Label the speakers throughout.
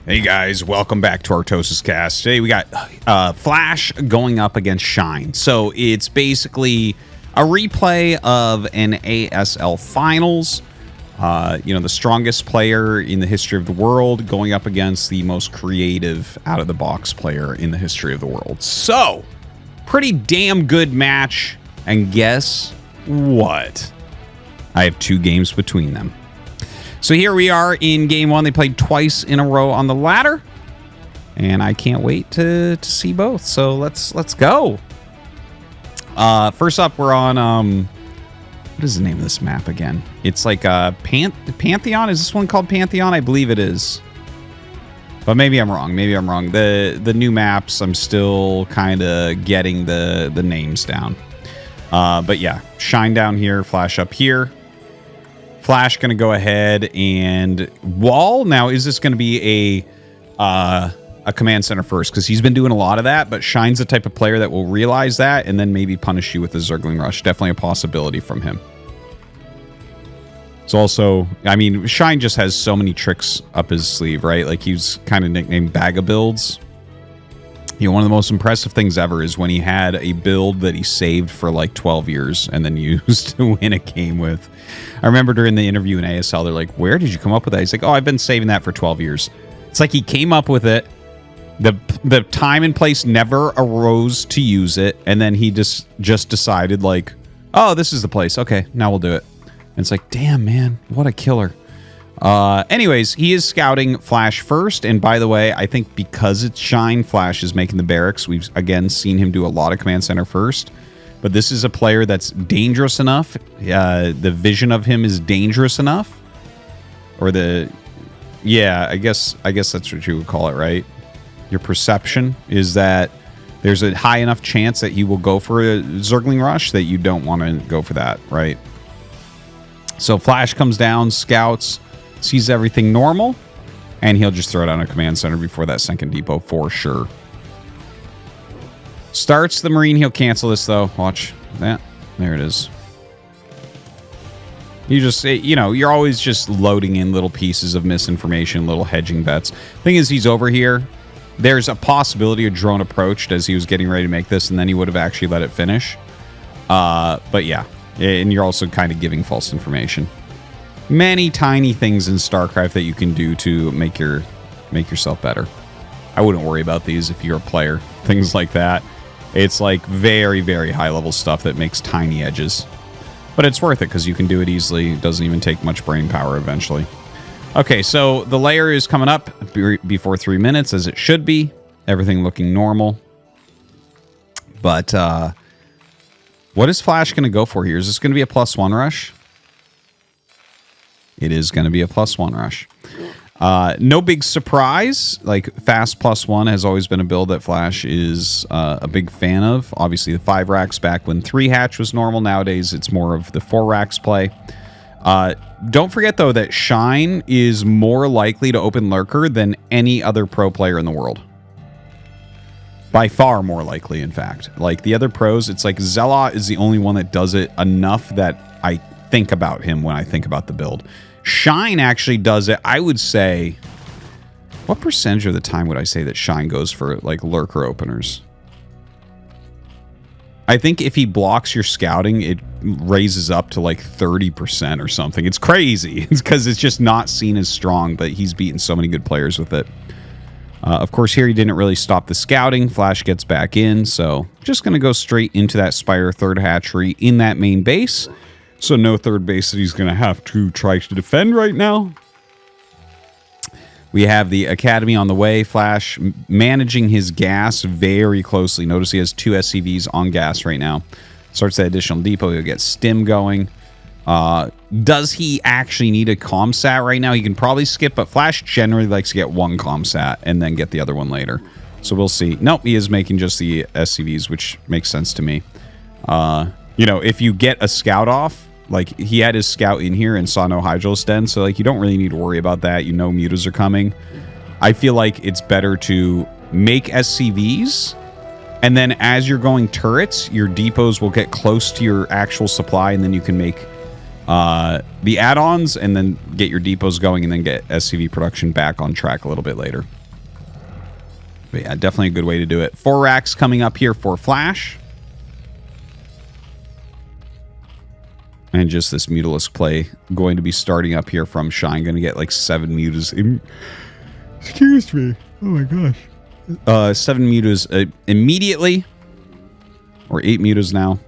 Speaker 1: Hey guys, welcome back to ArtosisCasts. Today we got Flash going up against Shine. So it's basically a replay of an ASL Finals. The strongest player in the history of the world going up against the most creative out-of-the-box player in the history of the world. So, pretty damn good match. And guess what? I have 2 games between them. So here we are in game 1. They played twice in a row on the ladder, and I can't wait to see both. So let's go. First up, we're on what is the name of this map again? It's like Pantheon. Is this one called Pantheon? I believe it is, but maybe I'm wrong. The new maps, I'm still kind of getting the names down. But yeah, Shine down here, Flash up here. Flash going to go ahead and wall. Now, is this going to be a command center first? Because he's been doing a lot of that, but Shine's the type of player that will realize that and then maybe punish you with a Zergling Rush. Definitely a possibility from him. It's also, I mean, Shine just has so many tricks up his sleeve, right? Like, he's kind of nicknamed Bag of Builds. You know, one of the most impressive things ever is when he had a build that he saved for like 12 years and then used to win a game with. I remember during the interview in ASL, they're like, where did you come up with that? He's like, oh, I've been saving that for 12 years. It's like he came up with it. The time and place never arose to use it. And then he just decided like, oh, this is the place. Okay, now we'll do it. And it's like, damn, man, what a killer. Anyways, he is scouting Flash first. And by the way, I think because it's Shine, Flash is making the barracks. We've, again, seen him do a lot of command center first. But this is a player that's dangerous enough. The vision of him is dangerous enough. Or yeah, I guess that's what you would call it, right? Your perception is that there's a high enough chance that he will go for a Zergling Rush that you don't want to go for that, right? So Flash comes down, scouts, sees everything normal, and he'll just throw down a command center before that second depot for sure. Starts the Marine. He'll cancel this, though. Watch that. There it is. You just, you're always just loading in little pieces of misinformation, little hedging bets. Thing is, he's over here. There's a possibility a drone approached as he was getting ready to make this, and then he would have actually let it finish. But yeah, and you're also kind of giving false information. Many tiny things in StarCraft that you can do to make yourself better. I wouldn't worry about these if you're a player. Things like that. It's like very, very high level stuff that makes tiny edges. But it's worth it because you can do it easily. It doesn't even take much brain power eventually. Okay, so the layer is coming up before 3 minutes, as it should be. Everything looking normal. But what is Flash going to go for here? Is this going to be a +1 rush? It is going to be a +1 rush. No big surprise. Like, fast +1 has always been a build that Flash is a big fan of. Obviously, the 5 racks back when 3 hatch was normal. Nowadays, it's more of the 4 racks play. Don't forget, though, that Shine is more likely to open Lurker than any other pro player in the world. By far more likely, in fact. Like, the other pros, it's like Zealot is the only one that does it enough that I think about him when I think about the build. Shine actually does it, I would say... What percentage of the time would I say that Shine goes for, like, Lurker openers? I think if he blocks your scouting, it raises up to, like, 30% or something. It's crazy. It's because it's just not seen as strong, but he's beaten so many good players with it. Of course, here he didn't really stop the scouting. Flash gets back in, so just going to go straight into that Spire 3rd hatchery in that main base. So no third base that he's going to have to try to defend right now. We have the Academy on the way. Flash managing his gas very closely. Notice he has 2 SCVs on gas right now. Starts that additional depot. He'll get Stim going. Does he actually need a ComSat right now? He can probably skip, but Flash generally likes to get 1 ComSat and then get the other one later. So we'll see. Nope, he is making just the SCVs, which makes sense to me. If you get a scout off, like, he had his scout in here and saw no Hydralis Den, so, like, you don't really need to worry about that. You know Mutas are coming. I feel like it's better to make SCVs, and then as you're going turrets, your depots will get close to your actual supply, and then you can make the add-ons and then get your depots going and then get SCV production back on track a little bit later. But yeah, definitely a good way to do it. 4 racks coming up here for Flash. And just this Mutalisk play going to be starting up here from Shine. Going to get like 7 Mutas. Excuse me. Oh my gosh. 7 Mutas immediately. Or 8 Mutas now.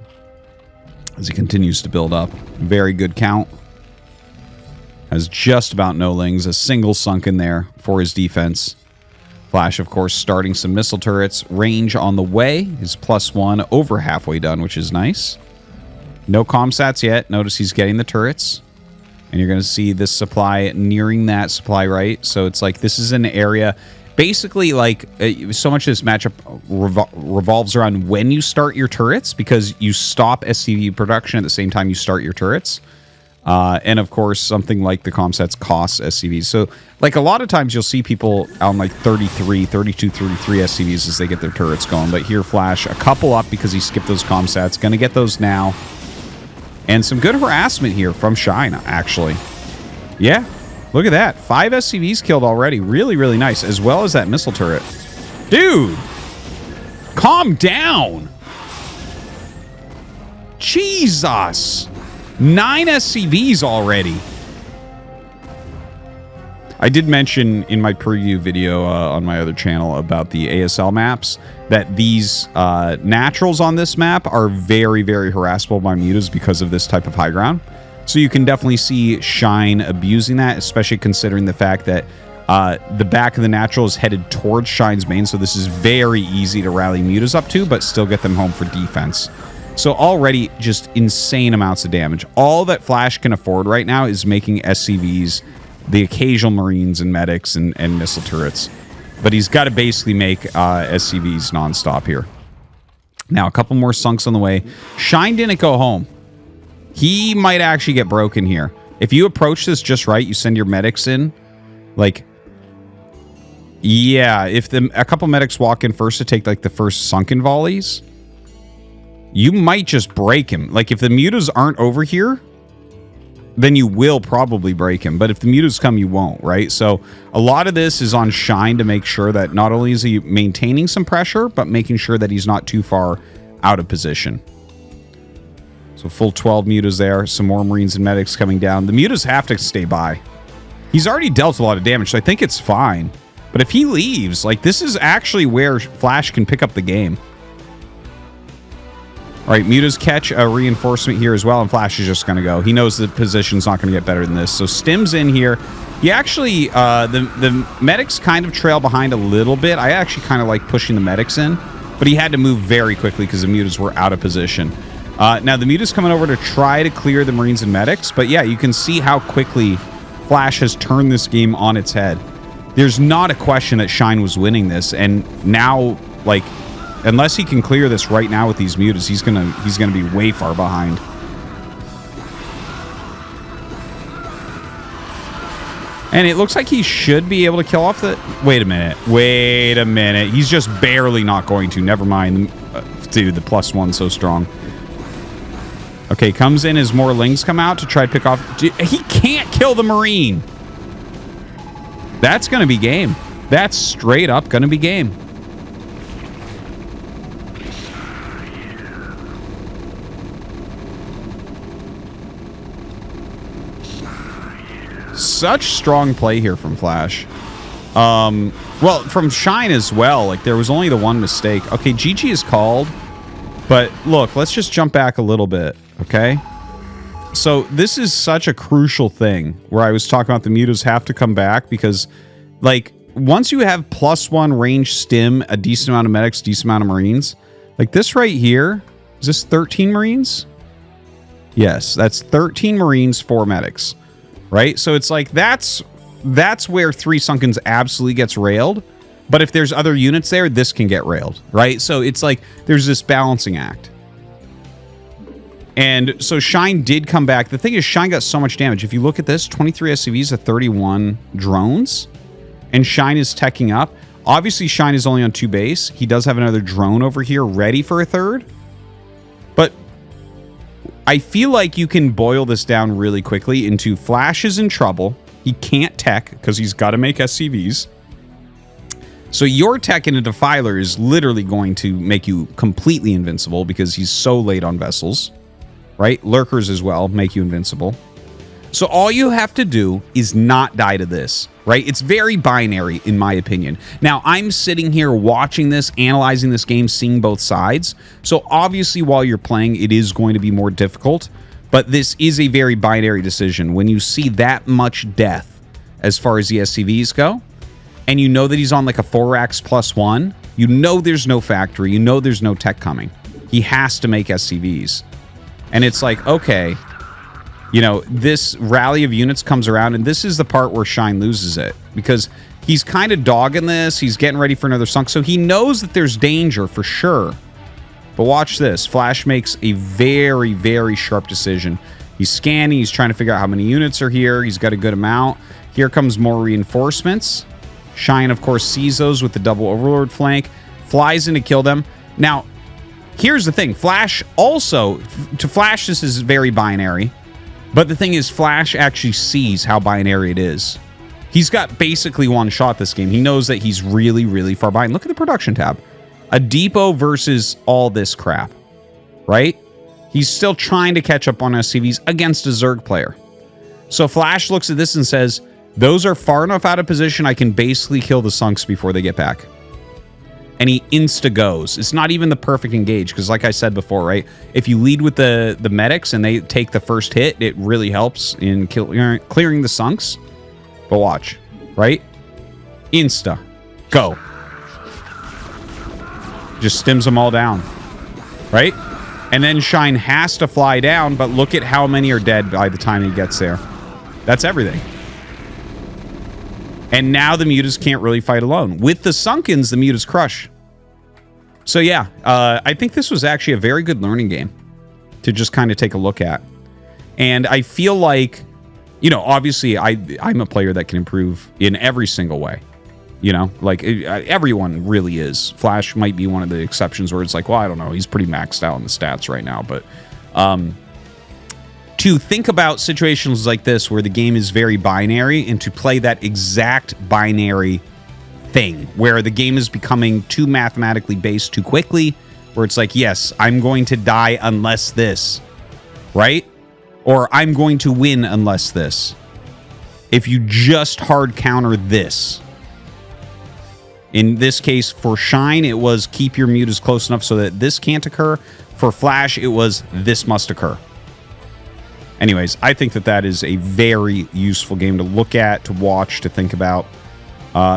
Speaker 1: As he continues to build up. Very good count. Has just about no lings. A single sunk in there for his defense. Flash, of course, starting some missile turrets. Range on the way. He's +1 over halfway done, which is nice. No comsats yet. Notice he's getting the turrets. And you're going to see this supply nearing that supply, right? So it's like this is an area... Basically, like, so much of this matchup revolves around when you start your turrets, because you stop SCV production at the same time you start your turrets. And, of course, something like the comsats costs SCVs. So, like, a lot of times you'll see people on, like, 32, 33 SCVs as they get their turrets going. But here, Flash, a couple up because he skipped those comsats. Going to get those now. And some good harassment here from Shine, actually. Yeah. Look at that. 5 SCVs killed already. Really, really nice. As well as that missile turret. Dude! Calm down! Jesus! 9 SCVs already. I did mention in my preview video on my other channel about the ASL maps that these naturals on this map are very, very harassable by mutas because of this type of high ground. So you can definitely see Shine abusing that, especially considering the fact that the back of the natural is headed towards Shine's main. So this is very easy to rally mutas up to, but still get them home for defense. So already just insane amounts of damage. All that Flash can afford right now is making SCVs, the occasional Marines and medics and missile turrets. But he's got to basically make SCVs nonstop here. Now, a couple more sunks on the way. Shine didn't go home. He might actually get broken here. If you approach this just right, you send your medics in. Like, yeah, if a couple medics walk in first to take, like, the first sunken volleys, you might just break him. Like, if the mutas aren't over here, then you will probably break him. But if the mutas come, you won't, right? So a lot of this is on Shine to make sure that not only is he maintaining some pressure, but making sure that he's not too far out of position. So full 12 mutas there. Some more Marines and medics coming down. The mutas have to stay by. He's already dealt a lot of damage, so I think it's fine. But if he leaves, like, this is actually where Flash can pick up the game. All right, mutas catch a reinforcement here as well, and Flash is just going to go. He knows the position's not going to get better than this. So Stim's in here. He actually, the medics kind of trail behind a little bit. I actually kind of like pushing the medics in, but he had to move very quickly because the mutas were out of position. Now, the Muta's coming over to try to clear the Marines and medics, but yeah, you can see how quickly Flash has turned this game on its head. There's not a question that Shine was winning this, and now, like, unless he can clear this right now with these Mutas, he's gonna be way far behind. And it looks like he should be able to kill off the... Wait a minute. He's just barely not going to. Never mind. Dude, the +1 so strong. Okay, comes in as more lings come out to try to pick off... Dude, he can't kill the Marine. That's going to be game. That's straight up going to be game. Such strong play here from Flash. Well, from Shine as well. Like, there was only the one mistake. Okay, GG is called. But look, let's just jump back a little bit, okay? So this is such a crucial thing where I was talking about the mutas have to come back because, like, once you have +1 range stim, a decent amount of medics, decent amount of Marines, like this right here, is this 13 Marines? Yes, that's 13 Marines, 4 medics, right? So it's like that's where 3 Sunkens absolutely gets railed. But if there's other units there, this can get railed, right? So it's like there's this balancing act. And so Shine did come back. The thing is, Shine got so much damage. If you look at this, 23 SCVs to 31 drones. And Shine is teching up. Obviously, Shine is only on 2 base. He does have another drone over here ready for a 3rd. But I feel like you can boil this down really quickly into Flash is in trouble. He can't tech because he's got to make SCVs. So your tech in a Defiler is literally going to make you completely invincible because he's so late on vessels, right? Lurkers as well make you invincible. So all you have to do is not die to this, right? It's very binary, in my opinion. Now, I'm sitting here watching this, analyzing this game, seeing both sides. So obviously, while you're playing, it is going to be more difficult. But this is a very binary decision. When you see that much death as far as the SCVs go, and you know that he's on like a 4-ax +1, you know there's no factory, you know there's no tech coming. He has to make SCVs. And it's like, okay, you know, this rally of units comes around, and this is the part where Shine loses it. Because he's kind of dogging this, he's getting ready for another sunk, so he knows that there's danger for sure. But watch this. Flash makes a very, very sharp decision. He's scanning. He's trying to figure out how many units are here. He's got a good amount. Here comes more reinforcements. Shine, of course, sees those with the double Overlord flank. Flies in to kill them. Now, here's the thing. Flash also... To Flash, this is very binary. But the thing is, Flash actually sees how binary it is. He's got basically one shot this game. He knows that he's really, really far behind. Look at the production tab. A depot versus all this crap, right? He's still trying to catch up on SCVs against a Zerg player. So Flash looks at this and says, those are far enough out of position, I can basically kill the sunks before they get back. And he insta-goes. It's not even the perfect engage, because like I said before, right? If you lead with the medics and they take the first hit, it really helps in clearing the sunks. But watch, right? Insta. Go. Just stims them all down, right? And then Shine has to fly down, but look at how many are dead by the time he gets there. That's everything. And now the Mutas can't really fight alone. With the Sunkens, the Mutas crush. So yeah, I think this was actually a very good learning game to just kind of take a look at. And I feel like, you know, obviously I'm a player that can improve in every single way. You know, like everyone really is. Flash might be one of the exceptions where it's like, well, I don't know. He's pretty maxed out on the stats right now. But to think about situations like this where the game is very binary and to play that exact binary thing where the game is becoming too mathematically based too quickly, where it's like, yes, I'm going to die unless this, right? Or I'm going to win unless this. If you just hard counter this. In this case, for Shine, it was keep your Mutas close enough so that this can't occur. For Flash, it was this must occur. Anyways, I think that that is a very useful game to look at, to watch, to think about.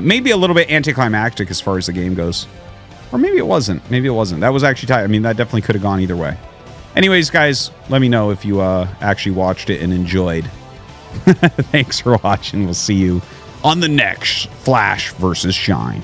Speaker 1: Maybe a little bit anticlimactic as far as the game goes. Or maybe it wasn't. Maybe it wasn't. That was actually tight. I mean, that definitely could have gone either way. Anyways, guys, let me know if you actually watched it and enjoyed. Thanks for watching. We'll see you on the next Flash versus Shine.